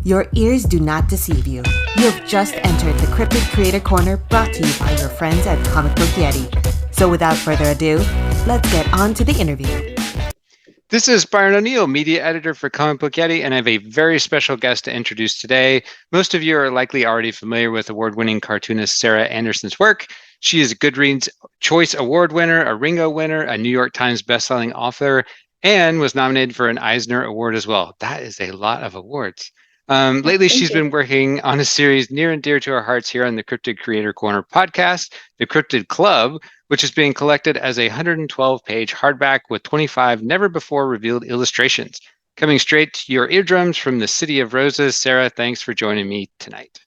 Your ears do not deceive you. You have just entered the Cryptid Creator Corner, brought to you by your friends at Comic Book Yeti. So without further ado, let's get on to the interview. This is Byron O'Neal, media editor for Comic Book Yeti, and I have a very special guest to introduce today. Most of you are likely already familiar with award-winning cartoonist Sarah Andersen's work. She is a Goodreads Choice Award winner, a Ringo winner, a New York Times bestselling author, and was nominated for an Eisner Award as well. That is a lot of awards. Lately, she's been working on a series near and dear to our hearts here on the Cryptid Creator Corner podcast, the Cryptid Club, which is being collected as a 112-page hardback with 25 never-before-revealed illustrations. Coming straight to your eardrums from the City of Roses, Sarah, thanks for joining me tonight.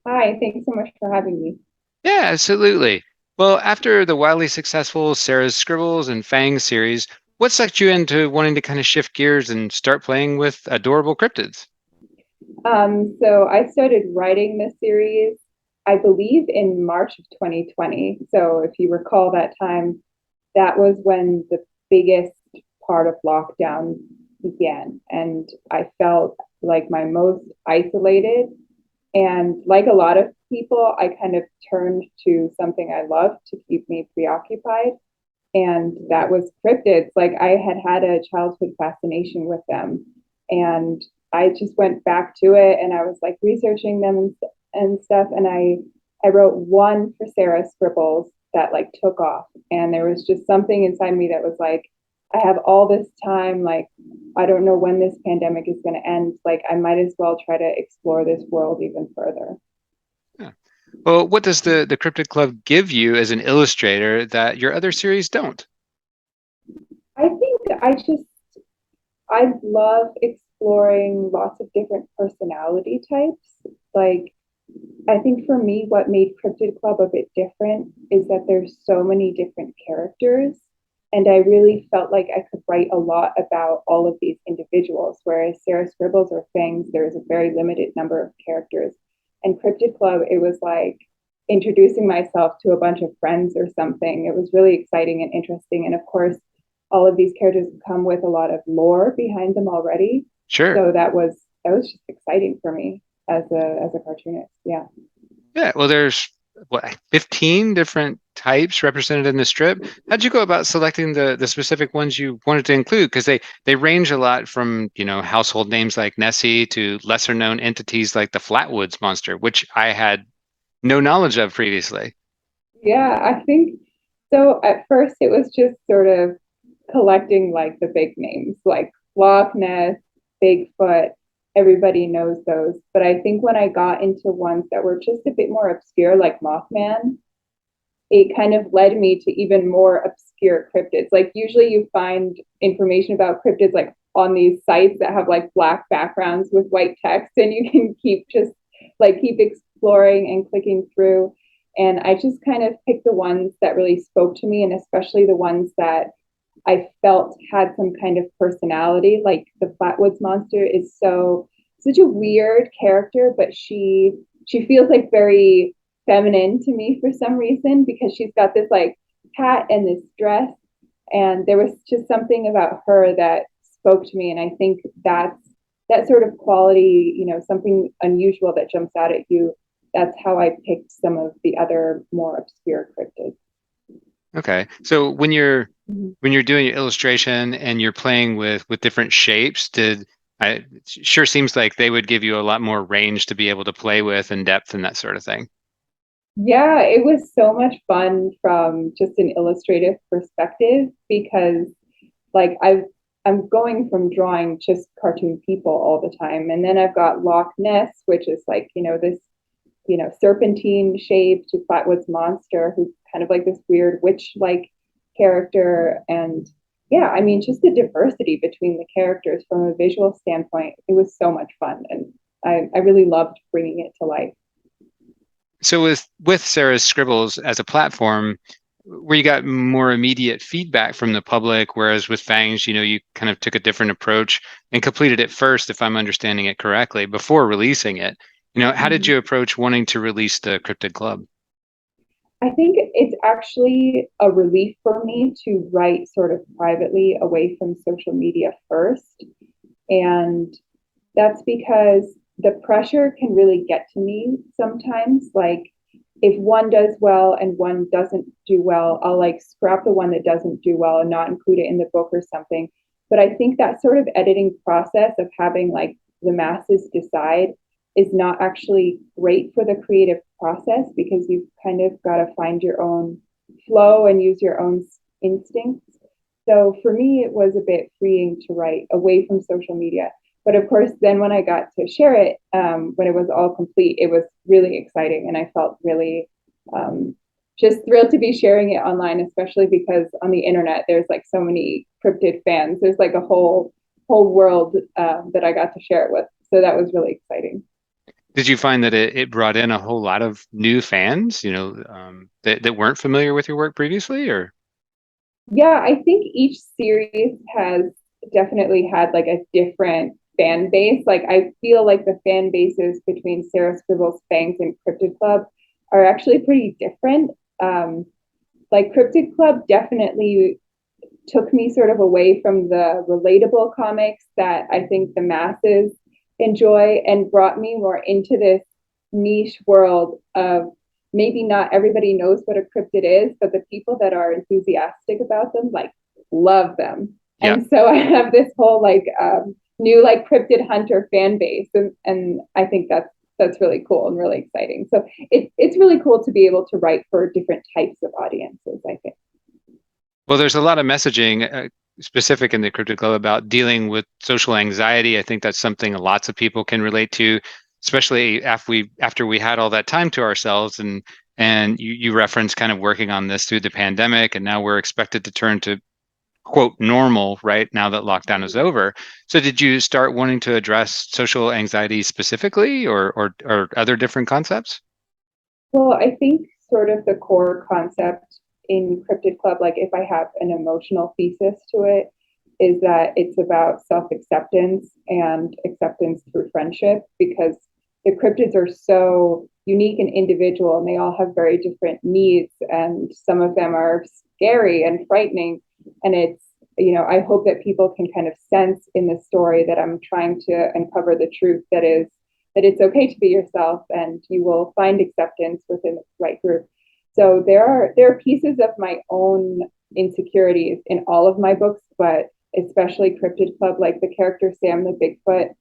Hi, thanks so much for having me. Yeah, absolutely. Well, after the wildly successful Sarah's Scribbles and Fangs series, what sucked you into wanting to kind of shift gears and start playing with adorable cryptids? So I started writing this series, I believe, in March of 2020. So if you recall that time, that was when the biggest part of lockdown began. And I felt like my most isolated. And like a lot of people, I kind of turned to something I love to keep me preoccupied. And that was cryptids. Like I had had a childhood fascination with them. And I just went back to it and I was like researching them and stuff. And I wrote one for Sarah's Scribbles that like took off. And there was just something inside me that was like, I have all this time. Like, I don't know when this pandemic is going to end. Like, I might as well try to explore this world even further. Yeah. Well, what does the Cryptid Club give you as an illustrator that your other series don't? I think I love exploring lots of different personality types. Like, I think for me, what made Cryptid Club a bit different is that there's so many different characters. And I really felt like I could write a lot about all of these individuals, whereas Sarah Scribbles or Fangs, there's a very limited number of characters. And Cryptid Club, it was like introducing myself to a bunch of friends or something. It was really exciting and interesting. And of course, all of these characters come with a lot of lore behind them already. Sure. So that was just exciting for me as a cartoonist. Yeah. Yeah. Well, there's 15 different types represented in the strip. How'd you go about selecting the specific ones you wanted to include? Because they range a lot from, household names like Nessie to lesser known entities like the Flatwoods monster, which I had no knowledge of previously. Yeah, I think so. At first, it was just sort of collecting like the big names like Loch Ness, Bigfoot. Everybody knows those. But I think when I got into ones that were just a bit more obscure, like Mothman, it kind of led me to even more obscure cryptids. Like usually you find information about cryptids like on these sites that have like black backgrounds with white text, and you can keep exploring and clicking through. And I just kind of picked the ones that really spoke to me, and especially the ones that I felt had some kind of personality. Like the Flatwoods monster is such a weird character, but she feels like very feminine to me for some reason, because she's got this like hat and this dress, and there was just something about her that spoke to me. And I think that sort of quality, something unusual that jumps out at you, that's how I picked some of the other more obscure cryptids. Okay. So when you're doing your illustration and you're playing with different shapes, it sure seems like they would give you a lot more range to be able to play with and depth and that sort of thing. Yeah, it was so much fun from just an illustrative perspective, because like I'm going from drawing just cartoon people all the time, and then I've got Loch Ness, which is like this serpentine shape, to Flatwoods monster, who's kind of like this weird witch-like character. And yeah, I mean, just the diversity between the characters from a visual standpoint, it was so much fun, and I really loved bringing it to life. So with Sarah's Scribbles as a platform, where you got more immediate feedback from the public, whereas with Fangs, you kind of took a different approach and completed it first, if I'm understanding it correctly, before releasing it. How did you approach wanting to release the Cryptid Club? I think it's actually a relief for me to write sort of privately away from social media first. And that's because the pressure can really get to me sometimes. Like if one does well and one doesn't do well, I'll like scrap the one that doesn't do well and not include it in the book or something. But I think that sort of editing process of having like the masses decide is not actually great for the creative process, because you've kind of got to find your own flow and use your own instincts. So for me, it was a bit freeing to write away from social media. But of course, then when I got to share it, when it was all complete, it was really exciting. And I felt really just thrilled to be sharing it online, especially because on the internet, there's like so many cryptid fans. There's like a whole world that I got to share it with. So that was really exciting. Did you find that it brought in a whole lot of new fans, that weren't familiar with your work previously, or? Yeah, I think each series has definitely had like a different fan base. Like I feel like the fan bases between Sarah Scribbles, Fangs, and Cryptid Club are actually pretty different. Like Cryptid Club definitely took me sort of away from the relatable comics that I think the masses enjoy and brought me more into this niche world of maybe not everybody knows what a cryptid is, but the people that are enthusiastic about them like love them. Yeah. And so I have this whole like new like cryptid hunter fan base, and I think that's really cool and really exciting. So it's really cool to be able to write for different types of audiences, I think. Well, there's a lot of messaging specific in the Cryptid Club about dealing with social anxiety. I think that's something lots of people can relate to, especially after we had all that time to ourselves. And you referenced kind of working on this through the pandemic, and now we're expected to turn to quote normal, right, now that lockdown is over. So did you start wanting to address social anxiety specifically, or other different concepts? Well, I think sort of the core concept in Cryptid Club, like if I have an emotional thesis to it, is that it's about self-acceptance and acceptance through friendship, because the cryptids are so unique and individual, and they all have very different needs, and some of them are scary and frightening. And it's, I hope that people can kind of sense in the story that I'm trying to uncover the truth that is that it's okay to be yourself and you will find acceptance within the right group. So there are pieces of my own insecurities in all of my books, but especially Cryptid Club, like the character Sam the Bigfoot.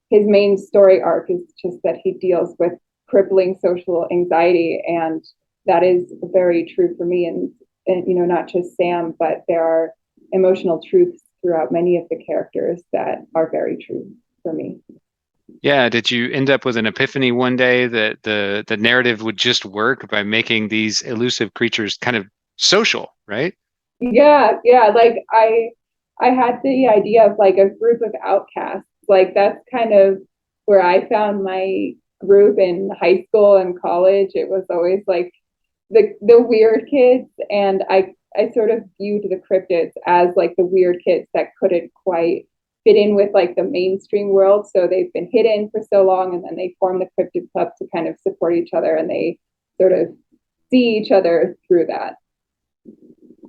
His main story arc is just that he deals with crippling social anxiety, and that is very true for me. And not just Sam, but there are emotional truths throughout many of the characters that are very true for me. Yeah, did you end up with an epiphany one day that the narrative would just work by making these elusive creatures kind of social, right? Yeah. Like I had the idea of like a group of outcasts. Like that's kind of where I found my group in high school and college. It was always like the weird kids, and I sort of viewed the cryptids as like the weird kids that couldn't quite fit in with like the mainstream world. So they've been hidden for so long, and then they form the Cryptid Club to kind of support each other, and they sort of see each other through that.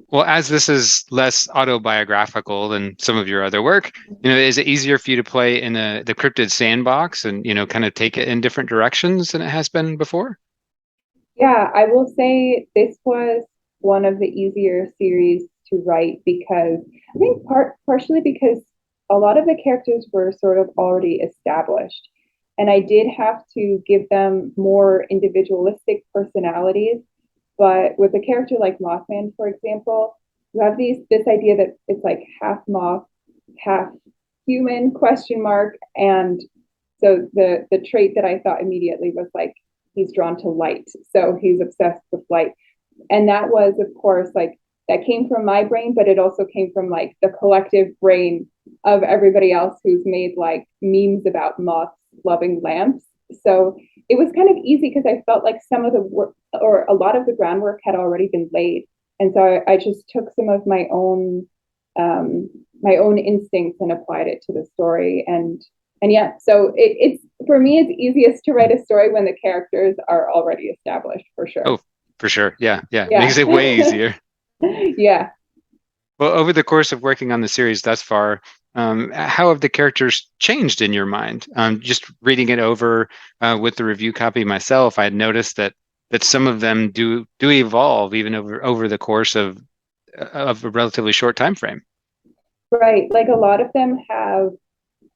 Well, as this is less autobiographical than some of your other work, is it easier for you to play in the cryptid sandbox and, kind of take it in different directions than it has been before? Yeah, I will say this was one of the easier series to write, because I think partially because a lot of the characters were sort of already established. And I did have to give them more individualistic personalities. But with a character like Mothman, for example, you have this idea that it's like half moth, half human question mark. And so the trait that I thought immediately was like he's drawn to light. So he's obsessed with light. And that was, of course, like that came from my brain, but it also came from like the collective brain of everybody else who's made like memes about moths loving lamps. So it was kind of easy because I felt like some of the work or a lot of the groundwork had already been laid. And so I just took some of my own instincts and applied it to the story. And yeah, so it's for me, it's easiest to write a story when the characters are already established, for sure. Oh, for sure. Yeah. Makes it way easier. Yeah. Well, over the course of working on the series thus far, How have the characters changed in your mind? Just reading it over with the review copy myself, I had noticed that some of them do evolve even over the course of a relatively short time frame. Right. Like a lot of them have,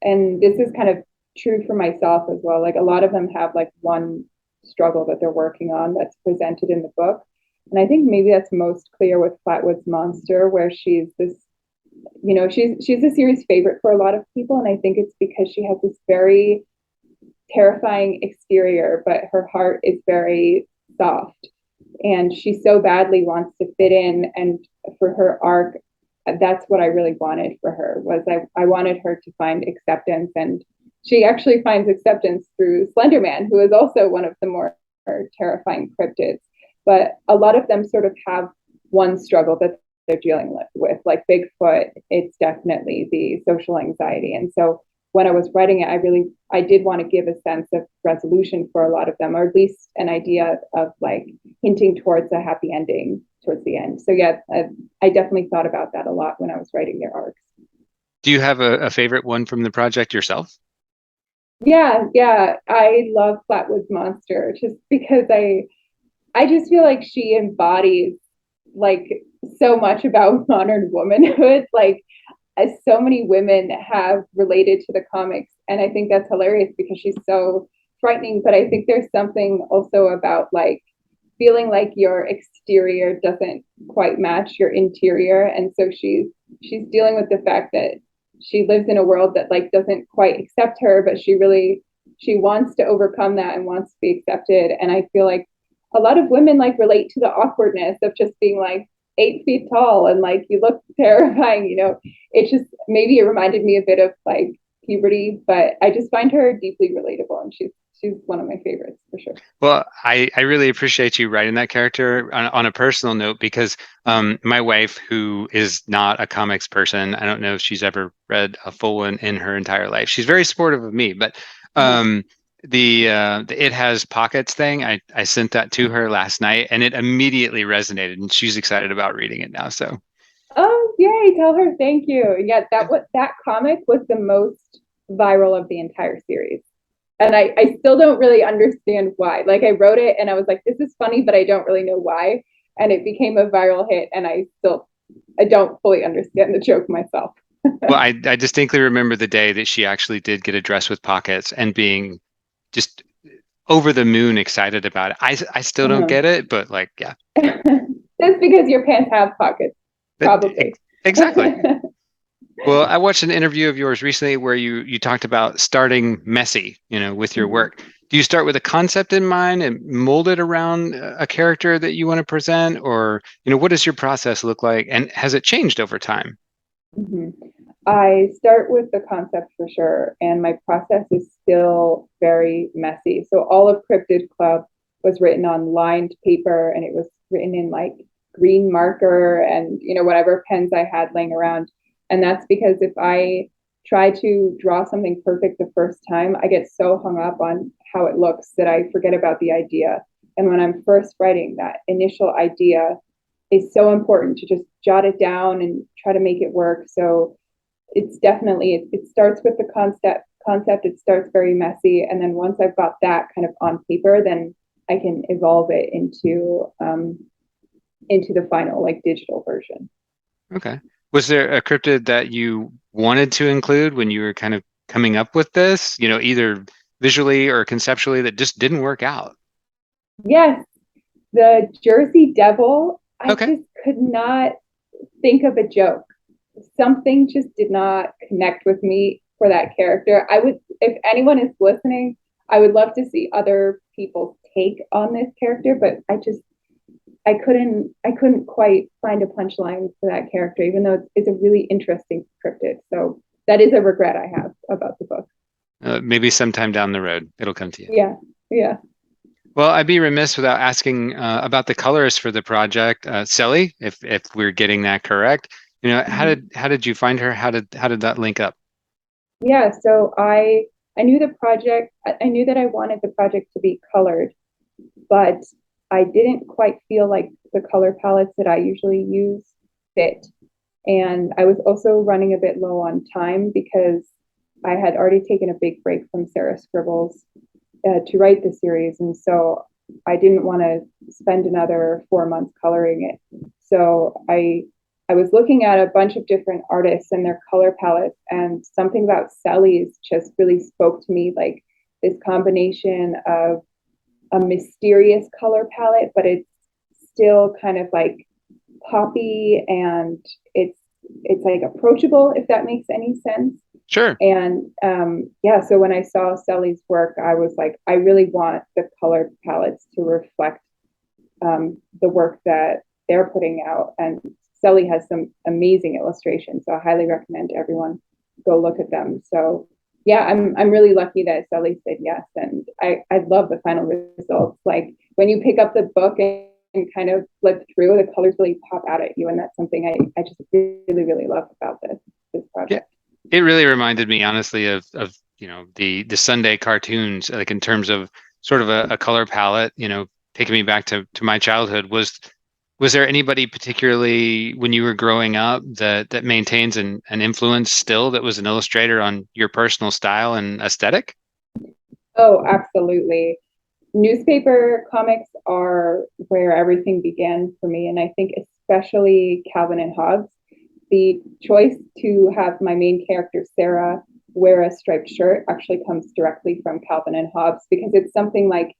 and this is kind of true for myself as well. Like a lot of them have like one struggle that they're working on that's presented in the book. And I think maybe that's most clear with Flatwood's Monster, where she's this, she's a series favorite for a lot of people. And I think it's because she has this very terrifying exterior, but her heart is very soft. And she so badly wants to fit in. And for her arc, that's what I really wanted for her was I wanted her to find acceptance. And she actually finds acceptance through Slenderman, who is also one of the more terrifying cryptids. But a lot of them sort of have one struggle that they're dealing with. Like Bigfoot, it's definitely the social anxiety. And so when I was writing it, I did want to give a sense of resolution for a lot of them, or at least an idea of like hinting towards a happy ending towards the end. So yeah, I definitely thought about that a lot when I was writing their arcs. Do you have a favorite one from the project yourself? Yeah, I love Flatwood's Monster just because I just feel like she embodies like so much about modern womanhood. Like as so many women have related to the comics, and I think that's hilarious because she's so frightening. But I think there's something also about like feeling like your exterior doesn't quite match your interior, and so she's dealing with the fact that she lives in a world that like doesn't quite accept her, but she wants to overcome that and wants to be accepted. And I feel like a lot of women like relate to the awkwardness of just being like 8 feet tall and like you look terrifying, It just maybe it reminded me a bit of like puberty, but I just find her deeply relatable, and she's one of my favorites for sure. Well, I really appreciate you writing that character on a personal note because my wife, who is not a comics person, I don't know if she's ever read a full one in her entire life. She's very supportive of me, but the It Has Pockets thing, I sent that to her last night and it immediately resonated and she's excited about reading it now. So Oh, yay, tell her thank you. Yeah, that comic was the most viral of the entire series. And I still don't really understand why. Like I wrote it and I was like, this is funny, but I don't really know why. And it became a viral hit, and I don't fully understand the joke myself. well, I distinctly remember the day that she actually did get a dress with pockets and being just over the moon excited about it. I still don't Uh-huh. get it, but like, yeah. That's because your pants have pockets, probably. Exactly. Well, I watched an interview of yours recently where you talked about starting messy, with your Mhm. work. Do you start with a concept in mind and mold it around a character that you want to present, or what does your process look like, and has it changed over time? Mhm. I start with the concept for sure, and my process is still very messy. So all of Cryptid Club was written on lined paper, and it was written in like green marker and whatever pens I had laying around. And that's because if I try to draw something perfect the first time, I get so hung up on how it looks that I forget about the idea. And when I'm first writing, that initial idea is so important to just jot it down and try to make it work. So it's definitely it starts with the concept. It starts very messy, and then once I've got that kind of on paper, then I can evolve it into the final like digital version. Okay. Was there a cryptid that you wanted to include when you were kind of coming up with this, either visually or conceptually that just didn't work out? Yes, the Jersey Devil, I Okay. just could not think of a joke. Something just did not connect with me for that character. I would, if anyone is listening, I would love to see other people's take on this character, but I couldn't quite find a punchline for that character, even though it's a really interesting cryptid. So that is a regret I have about the book. Maybe sometime down the road it'll come to you. Yeah, yeah. Well, I'd be remiss without asking about the colorist for the project, Sally, if we're getting that correct. How did you find her? How did that link up? Yeah, so I knew the project. I knew that I wanted the project to be colored, but I didn't quite feel like the color palettes that I usually use fit. And I was also running a bit low on time because I had already taken a big break from Sarah Scribbles to write the series. And so I didn't want to spend another 4 months coloring it. So I was looking at a bunch of different artists and their color palettes, and something about Sally's just really spoke to me, like this combination of a mysterious color palette, but it's still kind of like poppy, and it's like approachable, if that makes any sense. Sure. And yeah, so when I saw Sally's work, I was like, I really want the color palettes to reflect the work that they're putting out. And Sally has some amazing illustrations, so I highly recommend everyone go look at them. So yeah, I'm really lucky that Sally said yes, and I love the final results. Like when you pick up the book and kind of flip through, the colors really pop out at you, and that's something I just really love about this project. It really reminded me, honestly, of the Sunday cartoons, like in terms of sort of a color palette. Taking me back to my childhood. Was there anybody particularly when you were growing up that maintains an influence still that was an illustrator on your personal style and aesthetic? Oh, absolutely. Newspaper comics are where everything began for me, and I think especially Calvin and Hobbes. The choice to have my main character Sarah wear a striped shirt actually comes directly from Calvin and Hobbes, because it's something like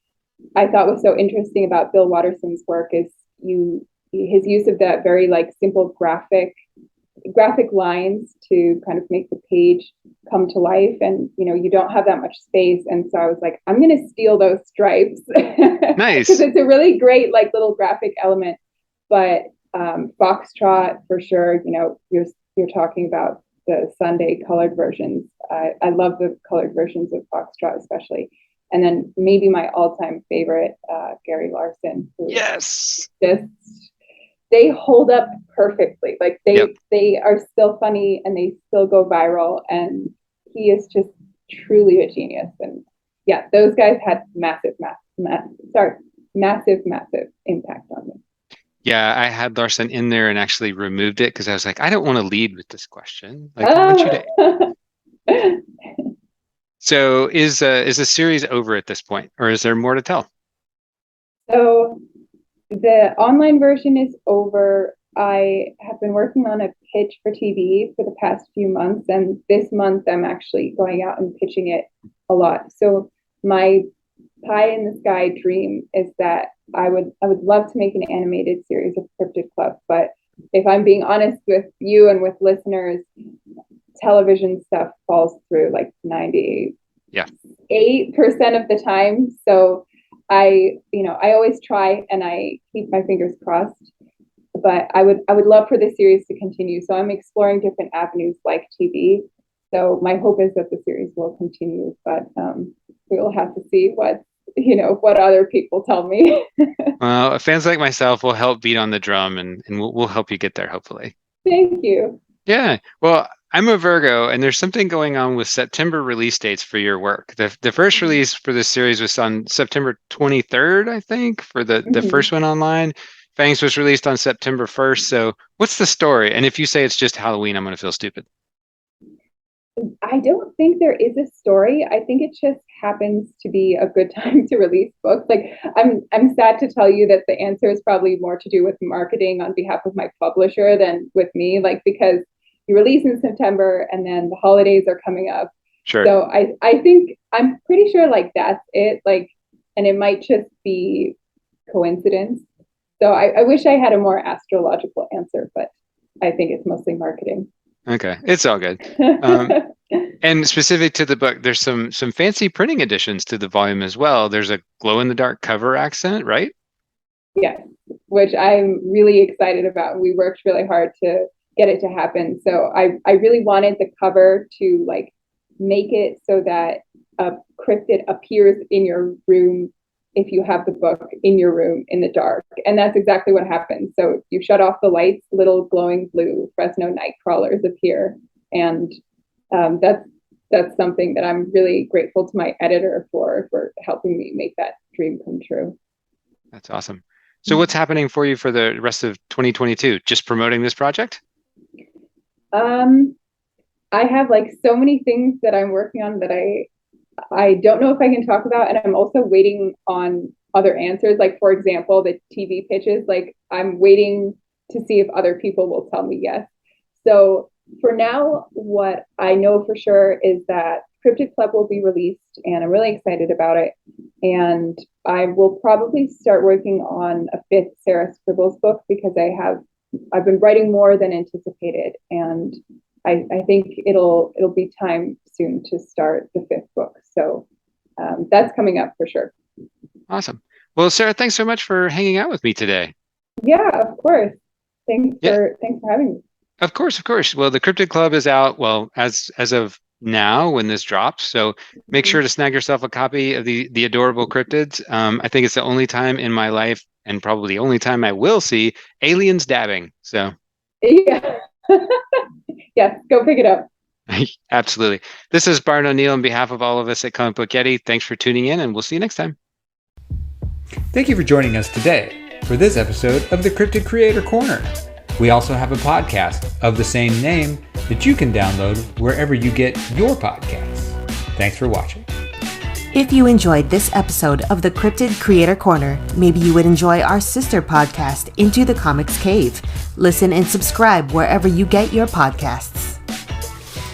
I thought was so interesting about Bill Watterson's work is his use of that very like simple graphic lines to kind of make the page come to life, and you don't have that much space, and so I was like, I'm going to steal those stripes Nice. because it's a really great like little graphic element. But Foxtrot for sure, you're talking about the Sunday colored versions. I love the colored versions of Foxtrot especially. And then maybe my all-time favorite, Gary Larson, who Yes. just they hold up perfectly. Like they are still funny and they still go viral, and he is just truly a genius. And yeah, those guys had massive impact on me. Yeah, I had Larson in there and actually removed it because I was like, I don't want to lead with this question. Like, I want you to. So is the series over at this point, or is there more to tell? So the online version is over. I have been working on a pitch for TV for the past few months, and this month I'm actually going out and pitching it a lot. So my pie in the sky dream is that I would love to make an animated series of Cryptid Club, but if I'm being honest with you and with listeners, television stuff falls through like 98% of the time. So I always try and I keep my fingers crossed, but I would love for this series to continue. So I'm exploring different avenues like TV. So my hope is that the series will continue, but we'll have to see what other people tell me. Well, fans like myself will help beat on the drum, and we'll help you get there, hopefully. Thank you. Yeah. Well, I'm a Virgo, and there's something going on with September release dates for your work. The first release for this series was on September 23rd, I think, for the first one online. Fangs was released on September 1st. So what's the story? And if you say it's just Halloween, I'm going to feel stupid. I don't think there is a story. I think it just happens to be a good time to release books. Like I'm sad to tell you that the answer is probably more to do with marketing on behalf of my publisher than with me, like because you release in September and then the holidays are coming up. Sure. So I think I'm pretty sure like that's it. Like, and it might just be coincidence. So I wish I had a more astrological answer, but I think it's mostly marketing. Okay, it's all good. And specific to the book, there's some fancy printing additions to the volume as well. There's a glow-in-the-dark cover accent, right? Yes, which I'm really excited about. We worked really hard to get it to happen. So I really wanted the cover to like make it so that a cryptid appears in your room if you have the book in your room in the dark. And that's exactly what happens. So you shut off the lights, little glowing blue Fresno night crawlers appear. And that's something that I'm really grateful to my editor for helping me make that dream come true. That's awesome. So what's happening for you for the rest of 2022? Just promoting this project? I have like so many things that I'm working on that I don't know if I can talk about, and I'm also waiting on other answers. Like, for example, the TV pitches, like I'm waiting to see if other people will tell me yes. So for now, what I know for sure is that Cryptid Club will be released, and I'm really excited about it. And I will probably start working on a fifth Sarah Scribbles book because I've been writing more than anticipated, and I think it'll be time soon to start the fifth book. So that's coming up for sure. Awesome. Well, Sarah, thanks so much for hanging out with me today. Yeah, of course. Thanks for having me. Of course, of course. Well, the Cryptid Club is out, well, as of now when this drops. So make sure to snag yourself a copy of the adorable cryptids. I think it's the only time in my life, and probably the only time I will see, aliens dabbing. So yeah. Yes, go pick it up. absolutely. This is Byron O'Neal on behalf of all of us at Comic Book Yeti. Thanks for tuning in, and we'll see you next time. Thank you for joining us today for this episode of the Cryptid Creator Corner. We also have a podcast of the same name that you can download wherever you get your podcasts. Thanks for watching. If you enjoyed this episode of the Cryptid Creator Corner, maybe you would enjoy our sister podcast, Into the Comics Cave. Listen and subscribe wherever you get your podcasts.